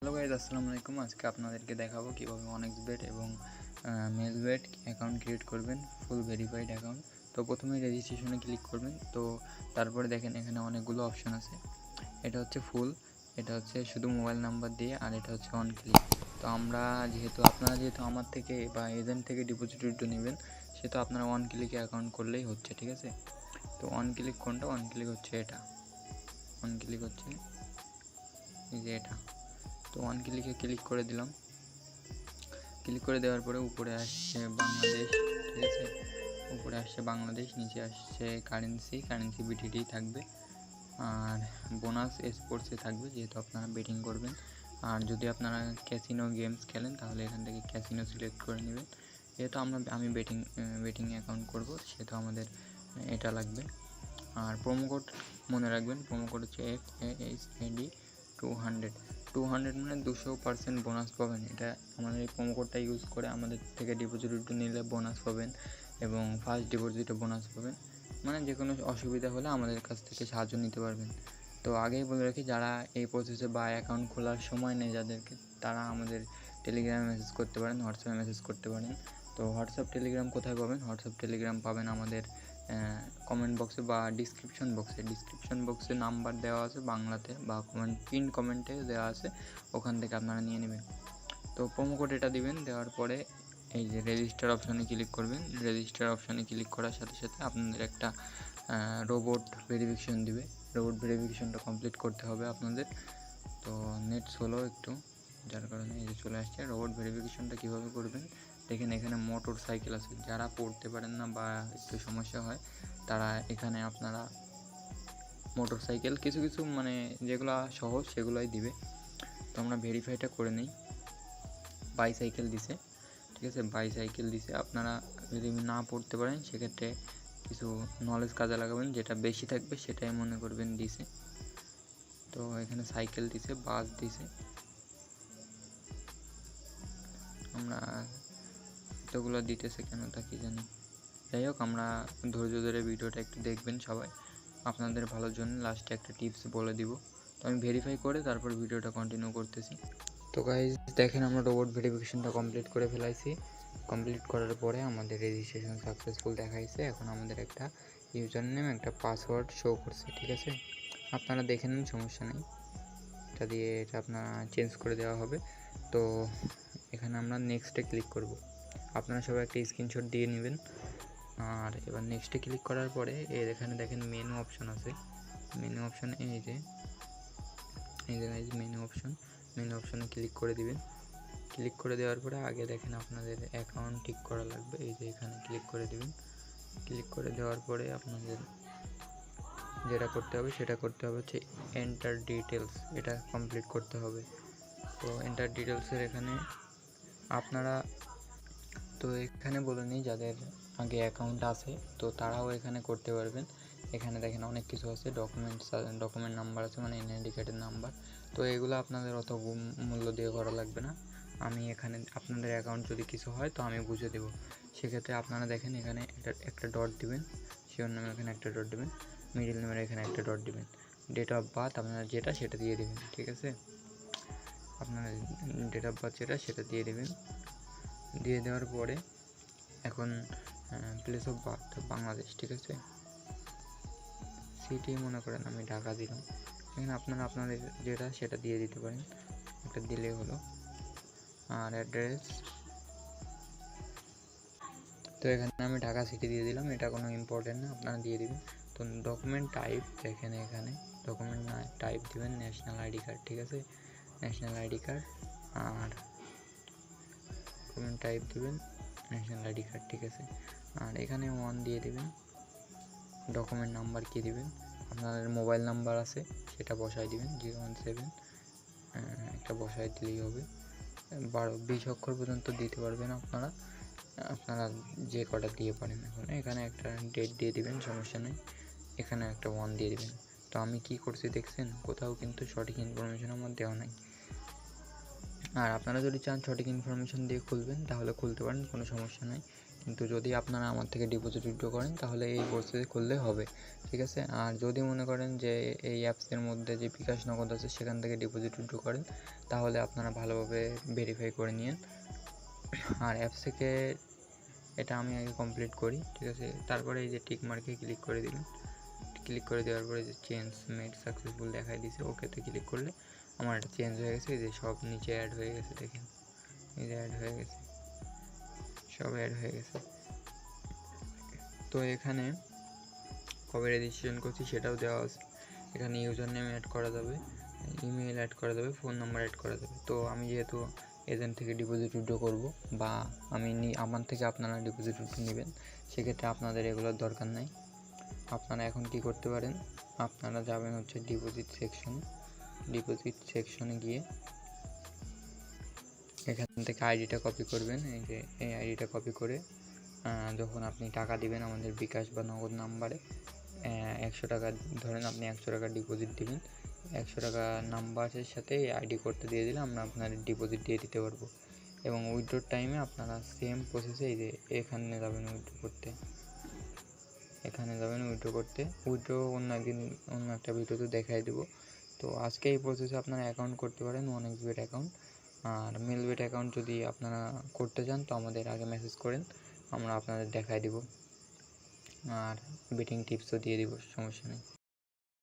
Hello guys, আসসালামু আলাইকুম। আজকে আপনাদেরকে দেখাবো কীভাবে অনেক্সবেট এবং মেলবেট অ্যাকাউন্ট ক্রিয়েট করবেন, ফুল ভেরিফাইড অ্যাকাউন্ট। তো প্রথমে রেজিস্ট্রেশনে ক্লিক করবেন। তো তারপরে দেখেন এখানে অনেকগুলো অপশান আছে। এটা হচ্ছে ফুল, এটা হচ্ছে শুধু মোবাইল নাম্বার দিয়ে, আর এটা হচ্ছে অন ক্লিক। তো আপনারা যেহেতু আমার থেকে বা এজেন্ট থেকে ডিপোজিট নেবেন, সেহেতু আপনারা অন ক্লিকে অ্যাকাউন্ট করলেই হচ্ছে, ঠিক আছে। তো অন ক্লিক কোনটা? অন ক্লিক হচ্ছে এটা, অন ক্লিক হচ্ছে এই যে এটা। তো ওয়ান ক্লিকে ক্লিক করে দিলাম। ক্লিক করে দেওয়ার পরে উপরে আসছে বাংলাদেশ, ঠিক আছে। উপরে আসছে বাংলাদেশ, নিচে আসছে কারেন্সি বিটিডি থাকবে, আর বোনাস স্পোর্টসে থাকবে যেহেতু আপনারা বেটিং করবেন। আর যদি আপনারা ক্যাসিনো গেমস খেলেন তাহলে এখান থেকে ক্যাসিনো সিলেক্ট করে নেবেন। যেহেতু আমি বেটিং অ্যাকাউন্ট করব, সেহেতু আমাদের এটা লাগবে। আর প্রোমো কোড মনে রাখবেন, প্রোমো কোড হচ্ছে FASAD 200 মানে 200% বোনাস পাবেন। এটা আমাদের এই প্রোমো কোডটা ইউজ করে আমাদের থেকে ডিপোজিট নিলে বোনাস পাবেন, এবং ফার্স্ট ডিপোজিটে বোনাস পাবেন। মানে যে কোনো অসুবিধা হলে আমাদের কাছ থেকে সাহায্য নিতে পারবেন। তো আগেই বলে রাখি, যারা এই প্রসেসে বা অ্যাকাউন্ট খোলার সময় নেই যাদেরকে, তারা আমাদের টেলিগ্রামে মেসেজ করতে পারেন, হোয়াটসঅ্যাপে মেসেজ করতে পারেন। তো হোয়াটসঅ্যাপ টেলিগ্রাম কোথায় পাবেন? হোয়াটসঅ্যাপ টেলিগ্রাম পাবেন আমাদের কমেন্ট বক্সে বা ডিসক্রিপশন বক্সে নাম্বার দেওয়া আছে বাংলাতে, বা পিন কমেন্টে দেওয়া আছে, ওখান থেকে আপনারা নিয়ে নেবেন। তো প্রোমো কোড এটা দিবেন, দেওয়ার পরে এই যে রেজিস্টার অপশানে ক্লিক করবেন। রেজিস্টার অপশানে ক্লিক করার সাথে সাথে আপনাদের একটা রোবট ভেরিফিকেশন দিবে। রোবট ভেরিফিকেশনটা কমপ্লিট করতে হবে আপনাদের। তো নেট স্লো একটু, যার কারণে এই যে চলে আসছে। রোবট ভেরিফিকেশনটা কীভাবে করবেন দেখেন, এখানে মোটর সাইকেল আছে। যারা পড়তে পারেন না বা একটু সমস্যা হয়, তারা এখানে আপনারা মোটর সাইকেল কিছু মানে যেগুলো সহজ সেগুলোই দিবে। তো আমরা ভেরিফাইটা করে নিই। বাইসাইকেল দিছে, ঠিক আছে, বাইসাইকেল দিছে। আপনারা যদি না পড়তে পারেন সেক্ষেত্রে কিছু নলেজ কাজে লাগাবেন, যেটা বেশি থাকবে সেটাই মনে করবেন দিছে। তো এখানে সাইকেল দিছে, বাস দিছে। আমরা এতগুলো দিতেছে কেন তা কি জানি। যাই হোক, আমরা ধৈর্য ধরে ভিডিওটা একটু দেখবেন সবাই, আপনাদের ভালোর জন্য। লাস্টে একটা টিপস বলে দিব। তো আমি ভেরিফাই করে তারপর ভিডিওটা কন্টিনিউ করতেছি। তো গাইজ দেখেন, আমরা রোবট ভেরিফিকেশনটা কমপ্লিট করে ফেলাইছি। কমপ্লিট করার পরে আমাদের রেজিস্ট্রেশন সাকসেসফুল দেখাইছে। এখন আমাদের একটা ইউজার নেম, একটা পাসওয়ার্ড শো করছে, ঠিক আছে। আপনারা দেখে নিন, সমস্যা নেই। এটা দিয়ে এটা আপনার চেঞ্জ করে দেওয়া হবে। তো এখানে আমরা নেক্সটে ক্লিক করব। আপনারা সবাই একটা স্ক্রিনশট দিয়ে নেবেন। আর এবার নেক্সটে ক্লিক করার পরে এখানে দেখেন মেনু অপশন আছে। মেনু অপশানে এই যে মেনু অপশানে ক্লিক করে দিবেন। ক্লিক করে দেওয়ার পরে আগে দেখেন আপনাদের অ্যাকাউন্ট ঠিক করা লাগবে। এই যে এখানে ক্লিক করে দিবেন। ক্লিক করে দেওয়ার পরে আপনাদের যেটা করতে হবে সেটা করতে হবে হচ্ছে এন্টার ডিটেলস, এটা কমপ্লিট করতে হবে। তো এন্টার ডিটেলসের এখানে আপনারা, তো এখানে বলে নিই যাদের আগে অ্যাকাউন্ট আছে তো তারাও এখানে করতে পারবেন। এখানে দেখেন অনেক কিছু আছে, ডকুমেন্ট নাম্বার আছে, মানে এনআইডি কার্ডের নাম্বার। তো এগুলো আপনাদের অত মূল্য দিয়ে করা লাগবে না। আমি এখানে আপনাদের অ্যাকাউন্ট যদি কিছু হয় তো আমি বুঝে দেবো। সেক্ষেত্রে আপনারা দেখেন এখানে একটা ডট দিবেন, শিওর নামে এখানে একটা ডট দেবেন, মিডিল নেমের এখানে একটা ডট দিবেন, ডেট অফ বার্থ আপনারা যেটা সেটা দিয়ে দেবেন, ঠিক আছে। আপনারা ডেট অফ বার্থ যেটা সেটা দিয়ে দেবেন। দিয়ে দেওয়ার পরে এখন প্লেস অফ বার্থ বাংলাদেশ, ঠিক আছে। সিটি মনে করেন আমি ঢাকা দিলাম। এখানে আপনারা আপনাদের যেটা সেটা দিয়ে দিতে পারেন, একটা দিলে হলো। আর অ্যাড্রেস, তো এখানে আমি ঢাকা সিটি দিয়ে দিলাম, এটা কোনো ইম্পর্টেন্ট না, আপনারা দিয়ে দিবেন। তো ডকুমেন্ট টাইপ দেখেন, এখানে ডকুমেন্ট টাইপ দিবেন ন্যাশনাল আইডি কার্ড, ঠিক আছে, ন্যাশনাল আইডি কার্ড। আর ডকুমেন্ট টাইপ দিবেন ন্যাশনাল আইডি কার্ড, ঠিক আছে। আর এখানে 1 দিয়ে দেবেন। ডকুমেন্ট নাম্বার কি দিবেন? আপনাদের মোবাইল নাম্বার আছে সেটা বসাই দিবেন, 017 একটা বসাই দিলেই হবে। 12-20 অক্ষর পর্যন্ত দিতে পারবেন আপনারা যে কটা দিয়ে পারেন। এখন এখানে একটা ডেট দিয়ে দিবেন, সমস্যা নেই। এখানে একটা 1 দিয়ে দিবেন। তো আমি কি করছি দেখছেন, কোথাও কিন্তু সঠিক ইনফরমেশন আমার দেওয়া নাই। আর আপনারা যদি চান সঠিক ইনফরমেশন দিয়ে খুলবেন তাহলে খুলতে পারেন, কোনো সমস্যা নাই। কিন্তু যদি আপনারা আমার থেকে ডিপোজিট উইথড্র করেন তাহলে এই প্রসেসে করলে হবে, ঠিক আছে। আর যদি মনে করেন যে এই অ্যাপসের মধ্যে যে বিকাশ নগদ আছে সেখান থেকে ডিপোজিট উইথড্র করেন তাহলে আপনারা ভালোভাবে ভেরিফাই করে নিন। আর অ্যাপস থেকে এটা আমি আগে কমপ্লিট করি, ঠিক আছে। তারপরে এই যে টিক মার্কে ক্লিক করে দিলেন, ক্লিক করে দেওয়ার পরে যে চেঞ্জ মেড সাকসেসফুল দেখাই দিছে, ওকেতে ক্লিক করলে আমার এটা চেঞ্জ হয়ে গেছে। এই যে সব নিচে অ্যাড হয়ে গেছে, দেখেন এই যে অ্যাড হয়ে গেছে, সব অ্যাড হয়ে গেছে। তো এখানে কবে রেজিস্ট্রেশন করছি সেটাও দেওয়া আছে। এখানে ইউজার নেম অ্যাড করা যাবে, ইমেল অ্যাড করা যাবে, ফোন নাম্বার অ্যাড করা যাবে। তো আমি যেহেতু এজেন্ট থেকে ডিপোজিট উইথড্র করবো বা আমার থেকে আপনারা ডিপোজিট উইথড্র নেবেন, সেক্ষেত্রে আপনাদের এগুলোর দরকার নাই। আপনারা এখন কি করতে পারেন, আপনারা যাবেন হচ্ছে ডিপোজিট সেকশনে গিয়ে এখান থেকে আইডিটা কপি করবেন। এই যে এই আইডিটা কপি করে যখন আপনি টাকা দিবেন আমাদের বিকাশ বা নগদ নাম্বারে 100 টাকা, ধরেন আপনি 100 টাকা ডিপোজিট দিবেন, 100 টাকা নাম্বারের সাথে এই আইডি করতে দিয়ে দিলে আমরা আপনার ডিপোজিট দিয়ে দিতে পারবো। এবং উইথড্রোর টাইমে আপনারা সেম প্রসেসে এই যে এখানে যাবেন উইথড্রো করতে, উইথড্রো অন্য একদিন অন্য একটা ভিডিওতে দেখাই দেবো। তো আজকে এই প্রসেসে আপনারা অ্যাকাউন্ট করতে পারেন 1xBet অ্যাকাউন্ট। আর মেলবেট অ্যাকাউন্ট যদি আপনারা করতে চান তো আমাদের আগে মেসেজ করেন, আমরা আপনাদের দেখাই দেব আর বেটিং টিপসও দিয়ে দিব, সমস্যা নেই।